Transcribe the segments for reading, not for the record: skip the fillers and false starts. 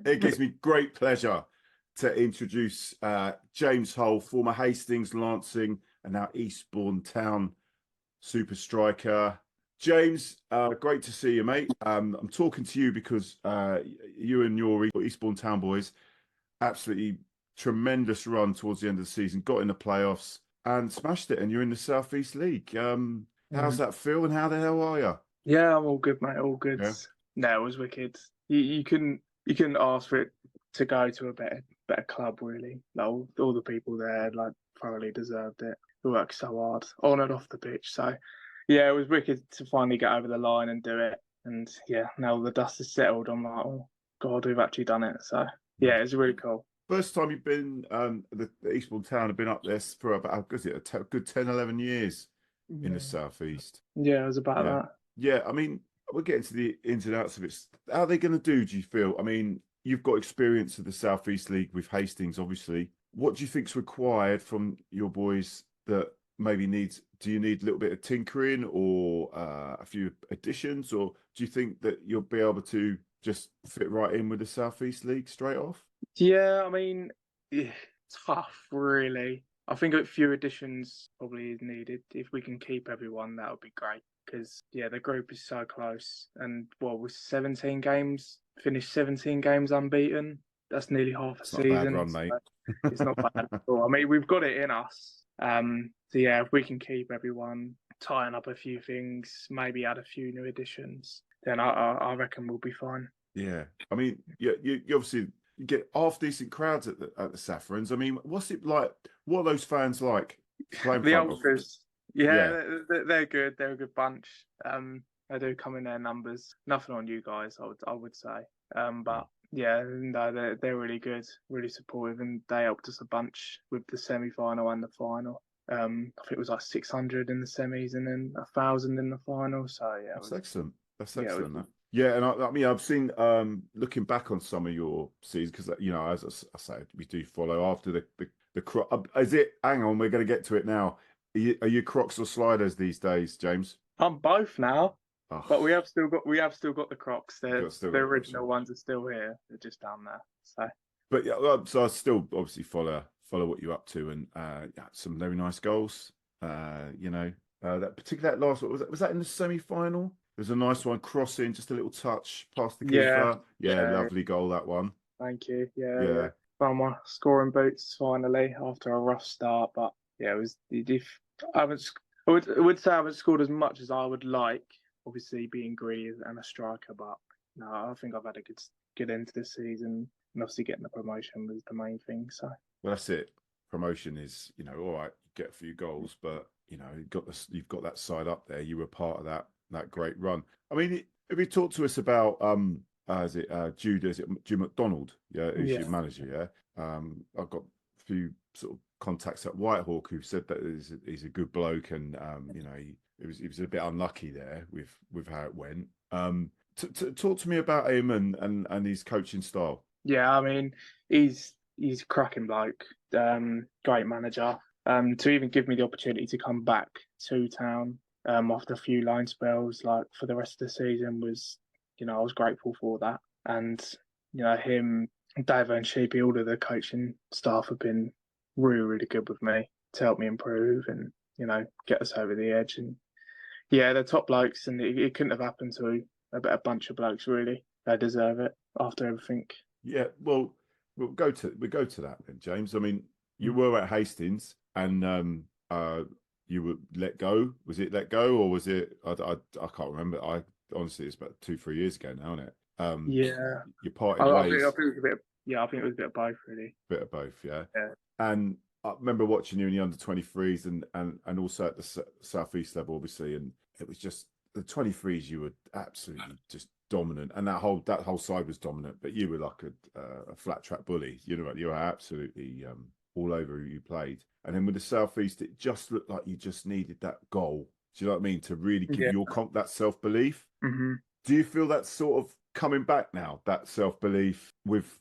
It gives me great pleasure to introduce James Hull, former Hastings, Lancing, and now Eastbourne Town super striker. James, great to see you, mate. I'm talking to you because you and your Eastbourne Town boys, absolutely tremendous run towards the end of the season, got in the playoffs and smashed it, and you're in the South East League. How's that feel, and how the hell are you? Yeah, I'm all good, mate. All good. Yeah. No, it was wicked. You couldn't ask for it to go to a better club, really. Like, all the people there thoroughly deserved it. We worked so hard on and off the pitch. So yeah, it was wicked to finally get over the line and do it. And yeah, now the dust has settled. I'm like, oh God, we've actually done it. So yeah, it's really cool. First time you've been, the Eastbourne Town have been up there for about, is it a good 10, 11 years in the South East? Yeah, it was about that. Yeah, I mean, we'll get into the ins and outs of it. How are they going to do you feel? I mean, you've got experience of the South East League with Hastings, obviously. What do you think's required from your boys that maybe do you need a little bit of tinkering or a few additions, or do you think that you'll be able to just fit right in with the South East League straight off? Yeah, I mean, tough, really. I think a few additions probably is needed. If we can keep everyone, that would be great. Because, yeah, the group is so close. And, with 17 games, finished 17 games unbeaten. That's nearly half a season. Not a bad run, mate. It's not bad at all. I mean, we've got it in us. So, yeah, if we can keep everyone, tying up a few things, maybe add a few new additions, then I reckon we'll be fine. Yeah. I mean, you obviously get half decent crowds at the Saffrons. I mean, what's it like? What are those fans like? The ultras, yeah, they're good. They're a good bunch. They do come in their numbers. Nothing on you guys, I would say. But yeah, no, they're really good, really supportive, and they helped us a bunch with the semi-final and the final. I think it was like 600 in the semis and then 1,000 in the final. So yeah, that's excellent. That's excellent. Yeah, and I mean, I've seen looking back on some of your seasons because as I say, we do follow after the crop. Is it? Hang on, we're going to get to it now. Are you Crocs or sliders these days, James? I'm both now, but we have still got the Crocs. The original ones are still here. They're just down there. So, but yeah, so I still obviously follow what you're up to, and some very nice goals. That particular last one was that in the semi-final? There's a nice one crossing, just a little touch past the keeper. Yeah, lovely goal, that one. Thank you. Yeah. Found my scoring boots finally after a rough start, but yeah, it was. I would say I haven't scored as much as I would like. Obviously, being greedy and a striker, but no, I think I've had a good end to this season, and obviously getting the promotion was the main thing. So well, that's it. Promotion is, all right, get a few goals, but you've got that side up there. You were part of that great run. I mean, have you talked to us about Jude McDonald? Yeah, who's your manager? Yeah, I've got a few sort of contacts at Whitehawk who said that he's a good bloke, and he was a bit unlucky there with how it went. Talk to me about him and his coaching style. Yeah, I mean, he's a cracking bloke, great manager. To even give me the opportunity to come back to town after a few line spells, like for the rest of the season, was, I was grateful for that. And him, Dave and Sheepy, all of the coaching staff have been really, really good with me to help me improve and get us over the edge. And yeah, they're top blokes, and it couldn't have happened to a bunch of blokes, really. They deserve it after everything. Yeah, well, we'll go to that then, James. I mean, you were at Hastings, and you were let go. Was it let go, or was it? I can't remember. I honestly, it's about 2-3 years ago now, isn't it? Yeah, you parted ways. I think it was a bit. Yeah, I think it was a bit of both, really. Bit of both, yeah. Yeah. And I remember watching you in the under-23s and also at the South East level, obviously, and it was just the 23s. You were absolutely just dominant, and that whole side was dominant. But you were like a flat track bully. You were absolutely all over who you played. And then with the South East, it just looked like you just needed that goal. Do you know what I mean? To really give your that self-belief. Mm-hmm. Do you feel that's sort of coming back now? That self-belief with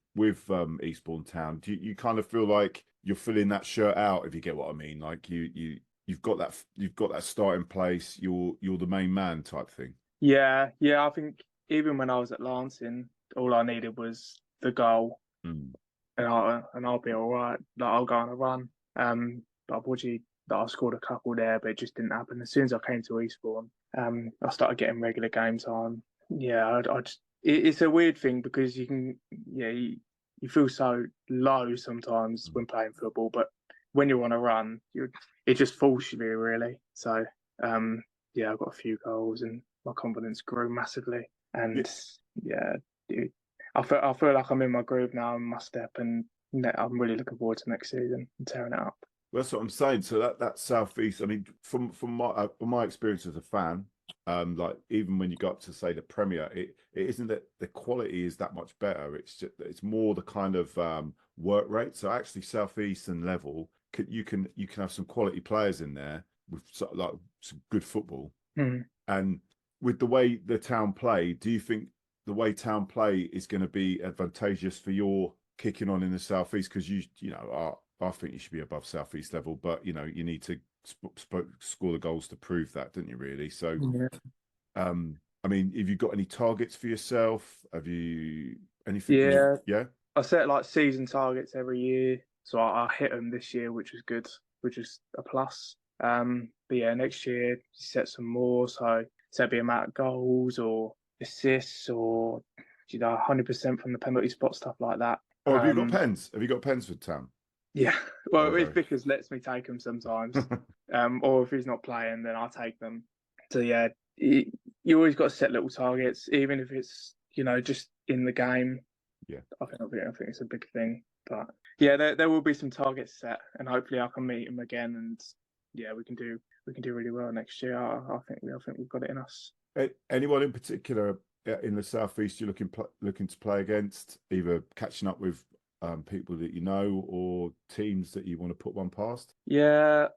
Eastbourne Town. Do you kind of feel like you're filling that shirt out, if you get what I mean? Like you've got that starting place. You're the main man type thing. Yeah. I think even when I was at Lancing, all I needed was the goal, Mm. and I'll be all right. Like, I'll go on a run. But unfortunately, I scored a couple there, but it just didn't happen. As soon as I came to Eastbourne, I started getting regular game time. Yeah, it's a weird thing because you feel so low sometimes when playing football, but when you're on a run, it just forces you really. So I got a few goals and my confidence grew massively. And dude, I feel like I'm in my groove now, in my step, and I'm really looking forward to next season and tearing it up. Well, that's what I'm saying. So that Southeast, I mean, from my experience as a fan, like even when you go up to say the Premier, it isn't that the quality is that much better. It's more the kind of work rate. So actually, Southeastern level, you can have some quality players in there with like some good football. Mm. And with the way the Town play, do you think the way Town play is going to be advantageous for your kicking on in the Southeast? Because you know I think you should be above Southeast level, but you need to score the goals to prove that, don't you? Really. So, I mean, have you got any targets for yourself? Have you anything? Yeah. I set like season targets every year, so I hit them this year, which was good, which is a plus. But yeah, next year set some more. So set the amount of goals or assists or 100% from the penalty spot, stuff like that. Oh, have you got pens? Have you got pens for Town? Yeah, well, if Vickers lets me take them sometimes, or if he's not playing, then I'll take them. So yeah, you always got to set little targets, even if it's just in the game. Yeah, I think it's a big thing. But yeah, there will be some targets set, and hopefully I can meet him again, and yeah, we can do really well next year. I think we've got it in us. Anyone in particular in the Southeast you're looking to play against, either catching up with people that you know or teams that you want to put one past? Yeah,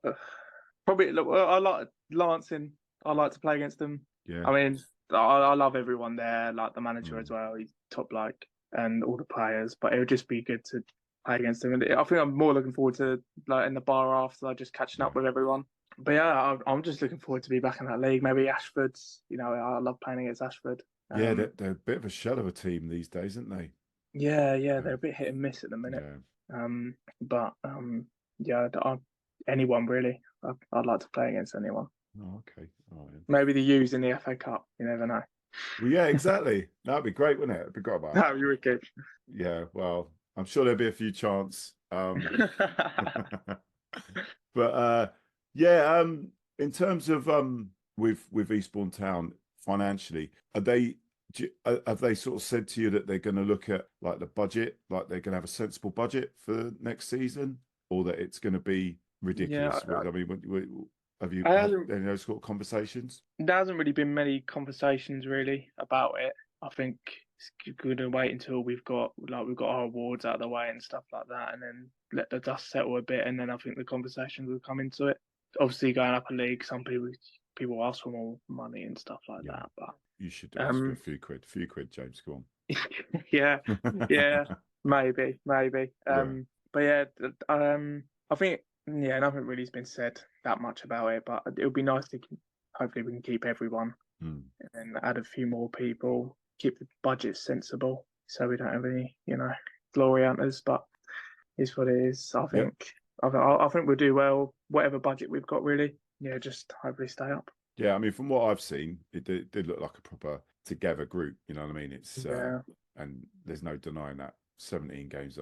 probably. I like Lancing. I like to play against them. Yeah, I mean, I love everyone there, like the manager as well. He's top bloke, and all the players. But it would just be good to play against them. And I think I'm more looking forward to like in the bar after, like just catching up with everyone. But yeah, I'm just looking forward to be back in that league. Maybe Ashford's. I love playing against Ashford. Yeah, they're a bit of a shell of a team these days, aren't they? Yeah, they're a bit hit and miss at the minute. Yeah. Anyone really. I'd like to play against anyone. Oh, okay. Oh, yeah. Maybe the U's in the FA Cup. You never know. Well, yeah, exactly. That'd be great, wouldn't it? It'd be great about That'd be wicked. Yeah, well, I'm sure there'll be a few chants. But in terms of with Eastbourne Town financially, have they sort of said to you that they're going to look at like the budget, like they're going to have a sensible budget for next season, or that it's going to be ridiculous? Yeah, I mean, have you had any of those sort of conversations? There hasn't really been many conversations really about it. I think it's going to wait until we've got our awards out of the way and stuff like that, and then let the dust settle a bit, and then I think the conversations will come into it. Obviously, going up a league, some people ask for more money and stuff like that, but you should ask for a few quid, James. Go on. yeah, maybe. But yeah, I think nothing really's been said that much about it, but it would be nice to hopefully we can keep everyone and add a few more people, keep the budget sensible, so we don't have any glory hunters. But it's what it is. I think we'll do well, whatever budget we've got. Really, just hopefully stay up. Yeah, I mean, from what I've seen, it did look like a proper together group. You know what I mean? It's and there's no denying that 17 games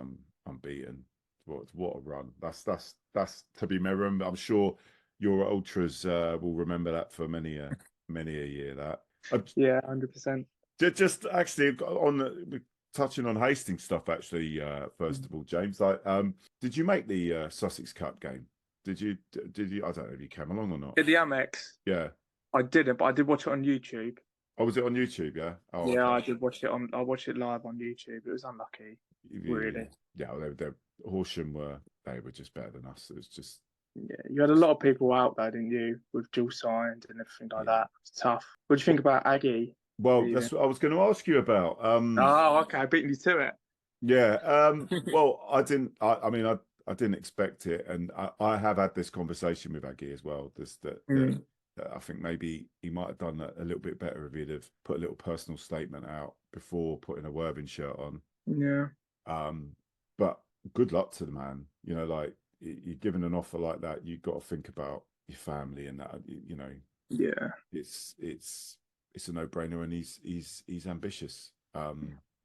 unbeaten. What a run! That's to be remembered. I'm sure your ultras will remember that for many a year. That 100%. Just actually touching on Hastings stuff. Actually, first of all, James, did you make the Sussex Cup game? Did you? I don't know if you came along or not. Did the Amex? Yeah, I didn't, but I did watch it on YouTube. Oh, was it on YouTube? Yeah. Oh, yeah, okay. I did watch it I watched it live on YouTube. It was unlucky, really. Yeah, Horsham were just better than us. It was just. Yeah, you had a lot of people out there, didn't you, with dual signed and everything like that. It's tough. What do you think about Aggie? Well, that's what I was going to ask you about. Oh, okay, I beat you to it. Yeah. Well, I didn't. I mean, I didn't expect it, and I have had this conversation with Aggie as well. That I think maybe he might have done a little bit better if he'd have put a little personal statement out before putting a Worthing shirt on. Yeah. But good luck to the man. You know, like you're given an offer like that, you've got to think about your family and that. You know, Yeah. it's a no-brainer, and he's ambitious.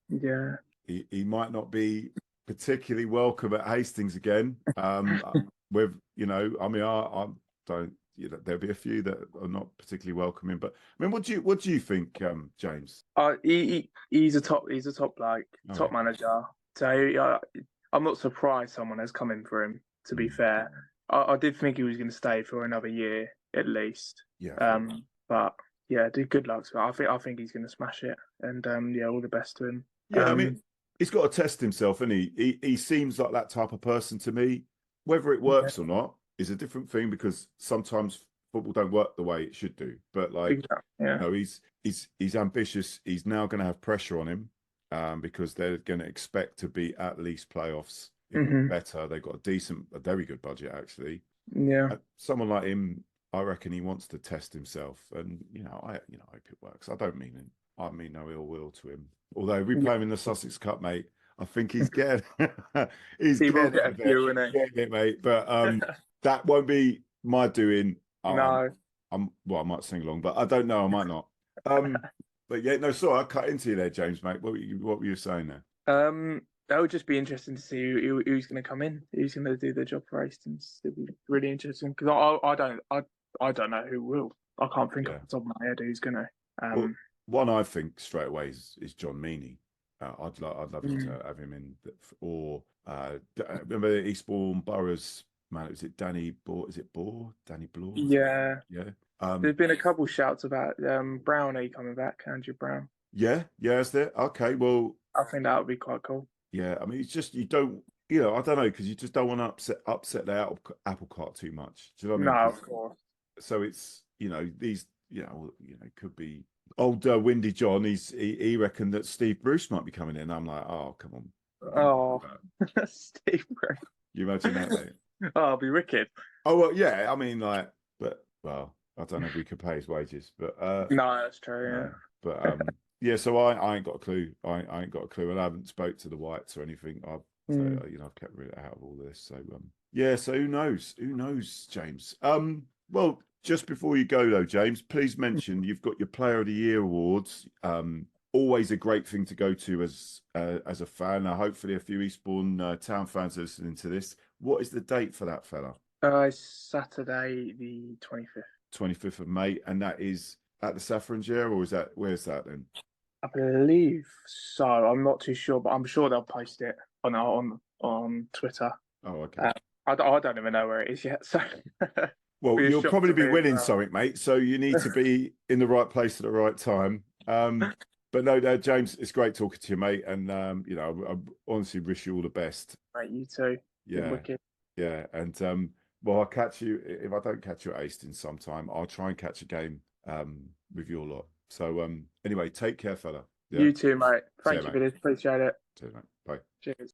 Yeah. He might not be particularly welcome at Hastings again. With, you know, I mean, I don't, you know, there'll be a few that are not particularly welcoming. But I mean, what do you think, James? He's a top like Oh, top yeah. manager. So I'm not surprised someone has come in for him. To be Mm. fair, I did think he was going to stay for another year at least. Yeah. But yeah, good luck to him. I think he's going to smash it, and yeah, all the best to him. Yeah, I mean, he's got to test himself, and he seems like that type of person to me. Whether it works or not is a different thing, because sometimes football don't work the way it should do. But like, you know, he's ambitious. He's now going to have pressure on him, because they're going to expect to be at least playoffs, if not better. They've got a very good budget actually. Yeah. Someone like him, I reckon he wants to test himself, and I hope it works. I mean no ill will to him. Although we play him in the Sussex Cup, mate, I think he's getting He will get a few, isn't he? it, mate. But that won't be my doing. No. I might sing along, but I don't know. I might not. But yeah, no, sorry, I cut into you there, James, mate. What were you saying there? That would just be interesting to see who's going to come in, who's going to do the job for Hastings. It'd be really interesting, because I don't know who will. I can't think off the top of my head who's going to. Well, one I think straight away is John Meany. I'd love to have him in, or remember the Eastbourne Boroughs man? Was it Danny Bohr? Is it Bohr? Danny Bloor? Yeah. Yeah. There's been a couple shouts about Brownie coming back, Andrew Brown. Yeah, is there? Okay, well, I think that would be quite cool. Yeah, I mean, it's just, you don't, I don't know, because you just don't want to upset the apple cart too much. Do you know what I mean? No, of course. So it's, these, could be old Windy John. He reckoned that Steve Bruce might be coming in. I'm like, oh, come on. Oh, Steve Bruce. You imagine that, mate? Oh, it'll be wicked. Oh, well, yeah. I mean, like, well, I don't know if we could pay his wages, but no, that's true. Yeah, but yeah. So I ain't got a clue. I ain't got a clue, and I haven't spoke to the Whites or anything. I've kept rid out of all this. So yeah. So who knows? Who knows, James? Well, just before you go though, James, please mention you've got your Player of the Year awards. Always a great thing to go to as a fan. Now, hopefully, a few Eastbourne Town fans are listening to this. What is the date for that, fella? Saturday the 25th. 25th of May, and that is at the Saffron Chair, or where's that then? I believe so. I'm not too sure, but I'm sure they'll post it on Twitter. Oh, okay. I don't even know where it is yet. So, well, you'll probably be winning something, mate. So you need to be in the right place at the right time. But no, James, it's great talking to you, mate. And I honestly wish you all the best. Mate, you too. Yeah, wicked. Yeah, and well, I'll catch you if I don't catch you at Hastings sometime. I'll try and catch a game with your lot. So anyway, take care, fella. Yeah. You too, mate. Thank you for this. Appreciate it. Cheers, mate. Bye. Cheers.